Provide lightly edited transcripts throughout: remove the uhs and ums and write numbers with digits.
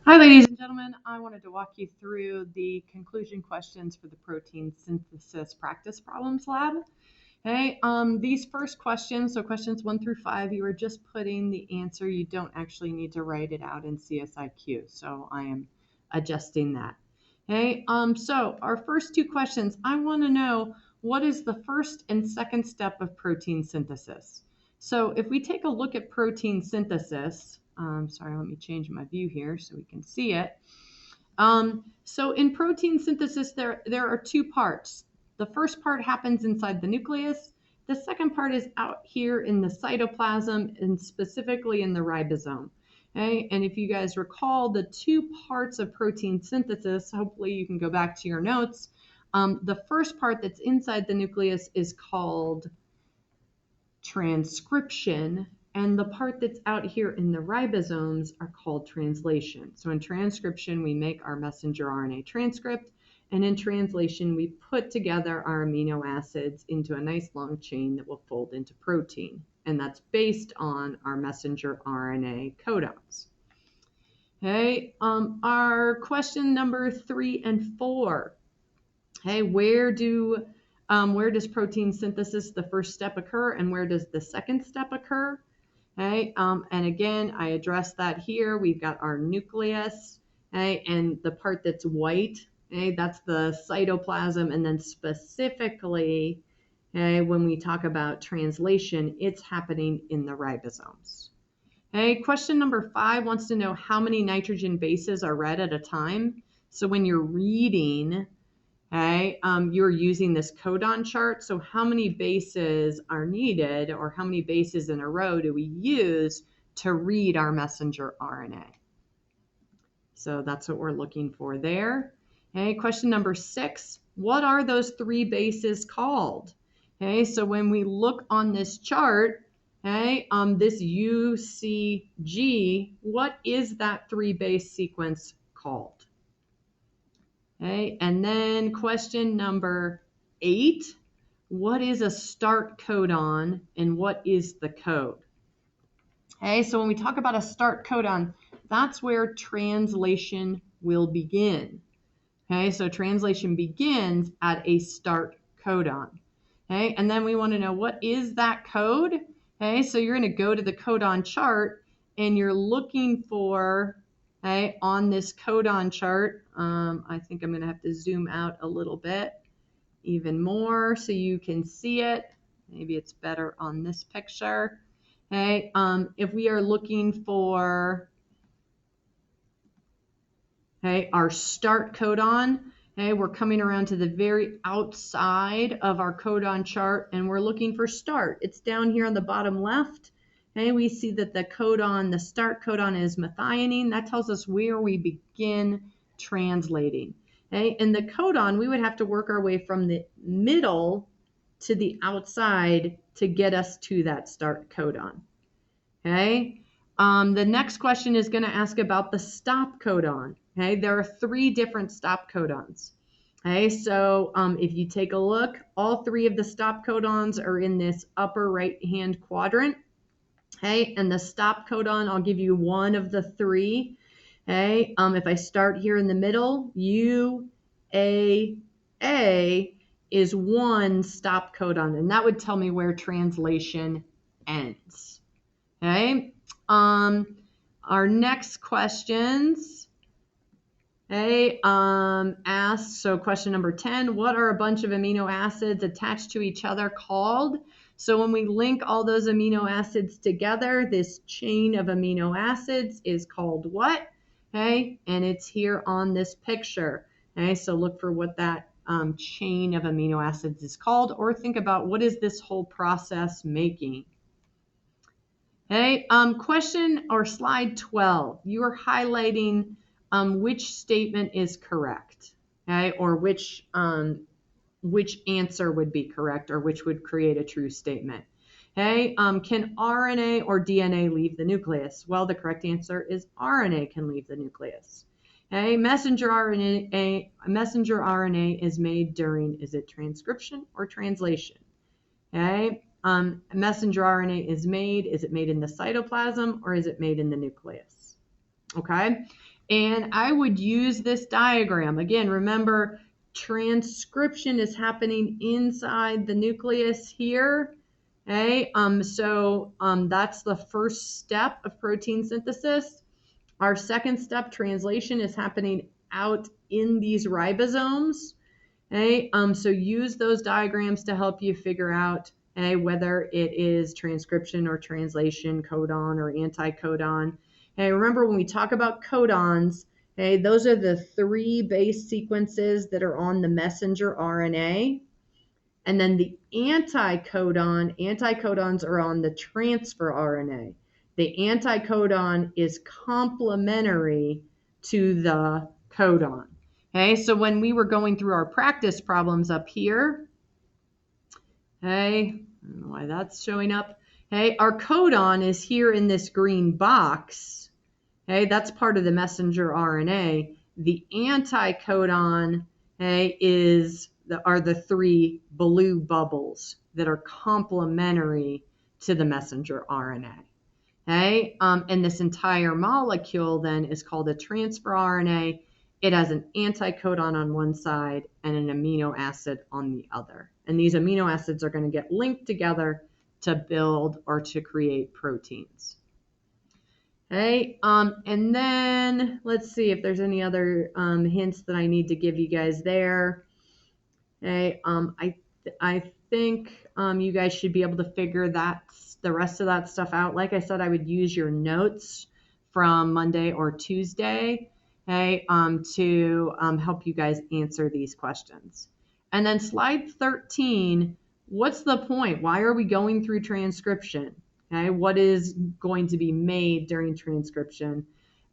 Hi, ladies and gentlemen. I wanted to walk you through the conclusion questions for the protein synthesis practice problems lab. Okay, these first questions, so questions 1 through 5, you are just putting the answer. You don't actually need to write it out in CSIQ, so I am adjusting that. Okay, so our first two questions, I want to know what is the first and second step of protein synthesis. So if we take a look at protein synthesis, sorry, let me change my view here so we can see it. So in protein synthesis, there are two parts. The first part happens inside the nucleus. The second part is out here in the cytoplasm and specifically in the ribosome. Okay? And if you guys recall the two parts of protein synthesis, hopefully you can go back to your notes. The first part that's inside the nucleus is called transcription, and the part that's out here in the ribosomes are called translation. So in transcription, we make our messenger RNA transcript, and in translation, we put together our amino acids into a nice long chain that will fold into protein, and that's based on our messenger RNA codons. Okay, our question number 3 and 4. Okay, where does protein synthesis, the first step, occur, and where does the second step occur? Okay, and again, I addressed that here. We've got our nucleus, okay, and the part that's white, okay, that's the cytoplasm, and then specifically, okay, when we talk about translation, it's happening in the ribosomes. Okay, question number 5 wants to know how many nitrogen bases are read at a time. So when you're reading, okay, you're using this codon chart. So how many bases are needed, or how many bases in a row do we use to read our messenger RNA? So that's what we're looking for there. Okay, question number 6, what are those 3 bases called? Okay, so when we look on this chart, okay, this UCG, what is that 3-base sequence called? Okay, and then question number 8, what is a start codon and what is the code? Okay, so when we talk about a start codon, that's where translation will begin. Okay, so translation begins at a start codon. Okay, and then we want to know what is that code? Okay, so you're going to go to the codon chart and you're looking for, okay, on this codon chart, I think I'm going to have to zoom out a little bit even more so you can see it. Maybe it's better on this picture. Okay, if we are looking for, okay, our start codon, okay, we're coming around to the very outside of our codon chart and we're looking for start. It's down here on the bottom left. Okay, we see that the codon, the start codon is methionine. That tells us where we begin translating. Okay, in the codon, we would have to work our way from the middle to the outside to get us to that start codon. Okay, the next question is going to ask about the stop codon. Okay, there are 3 different stop codons. Okay, so if you take a look, all 3 of the stop codons are in this upper right-hand quadrant. Okay, and the stop codon, I'll give you one of the 3. Okay, if I start here in the middle, UAA is one stop codon, and that would tell me where translation ends. Okay, our next questions, okay, asks, so question number 10, what are a bunch of amino acids attached to each other called? So when we link all those amino acids together, this chain of amino acids is called what? Okay, and it's here on this picture. Okay, so look for what that chain of amino acids is called, or think about what is this whole process making. Okay, question or slide 12, you are highlighting which statement is correct, okay, or which answer would be correct, or which would create a true statement. Okay, can RNA or DNA leave the nucleus? Well, the correct answer is RNA can leave the nucleus. Okay, messenger RNA is made during, is it transcription or translation? Okay, messenger RNA is it made in the cytoplasm or is it made in the nucleus? Okay, And I would use this diagram. Again, remember, transcription is happening inside the nucleus here. Okay, that's the first step of protein synthesis. Our second step, translation, is happening out in these ribosomes. Okay, so use those diagrams to help you figure out whether it is transcription or translation, codon or anticodon. Hey, remember when we talk about codons, those are the 3 base sequences that are on the messenger RNA. And then the anticodons are on the transfer RNA. The anticodon is complementary to the codon. Okay, so when we were going through our practice problems up here, I don't know why that's showing up. Our codon is here in this green box. That's part of the messenger RNA. The anticodon are the 3 blue bubbles that are complementary to the messenger RNA. And this entire molecule then is called a transfer RNA. It has an anticodon on one side and an amino acid on the other. And these amino acids are going to get linked together to build or to create proteins. And then let's see if there's any other hints that I need to give you guys there. I think you guys should be able to figure the rest of that stuff out. Like I said, I would use your notes from Monday or Tuesday, to help you guys answer these questions. And then slide 13, what's the point? Why are we going through transcription? What is going to be made during transcription?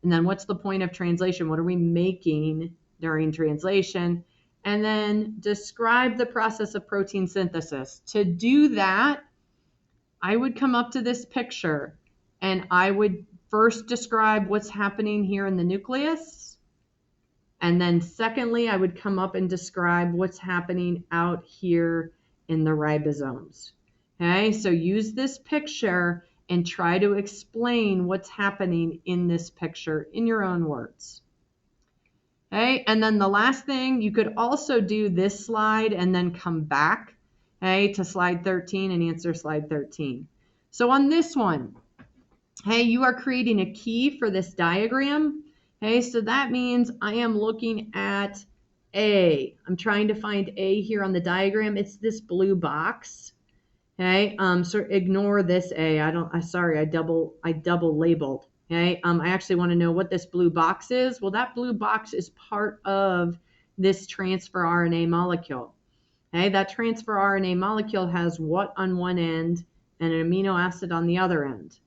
And then what's the point of translation? What are we making during translation? And then describe the process of protein synthesis. To do that, I would come up to this picture and I would first describe what's happening here in the nucleus. And then secondly, I would come up and describe what's happening out here in the ribosomes. So use this picture and try to explain what's happening in this picture in your own words. And then the last thing, you could also do this slide and then come back to slide 13 and answer slide 13. So on this one, you are creating a key for this diagram. So that means I am looking at A. I'm trying to find A here on the diagram. It's this blue box. So ignore this A. I double labeled. I actually want to know what this blue box is. Well, that blue box is part of this transfer RNA molecule. That transfer RNA molecule has what on one end and an amino acid on the other end.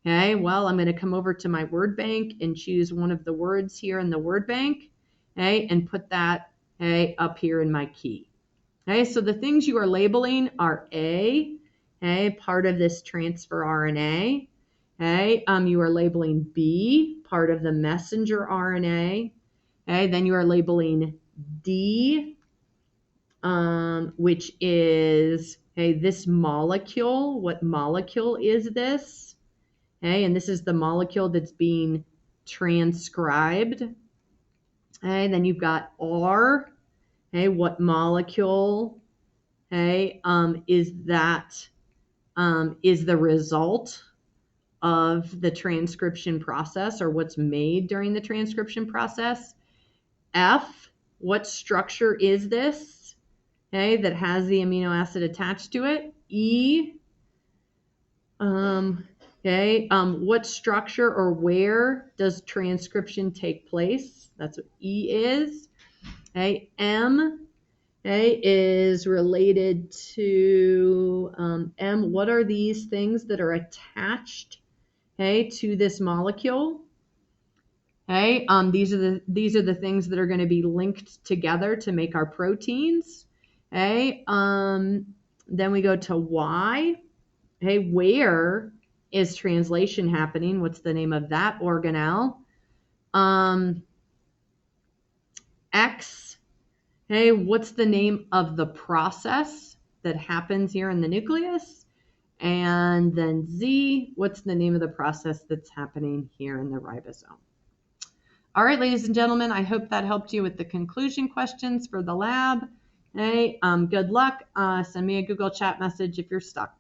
Well, I'm going to come over to my word bank and choose one of the words here in the word bank, and put that up here in my key. So the things you are labeling are A, part of this transfer RNA. You are labeling B, part of the messenger RNA. Then you are labeling D, which is this molecule. What molecule is this? And this is the molecule that's being transcribed. Then you've got R. What molecule is that? Is the result of the transcription process, or what's made during the transcription process? F, what structure is this that has the amino acid attached to it? E, what structure or where does transcription take place? That's what E is. M is related to M. What are these things that are attached to this molecule? These are the things that are going to be linked together to make our proteins. Then we go to Y. Where is translation happening? What's the name of that organelle? X. What's the name of the process that happens here in the nucleus? And then Z, what's the name of the process that's happening here in the ribosome? All right, ladies and gentlemen, I hope that helped you with the conclusion questions for the lab. Hey, good luck. Send me a Google chat message if you're stuck.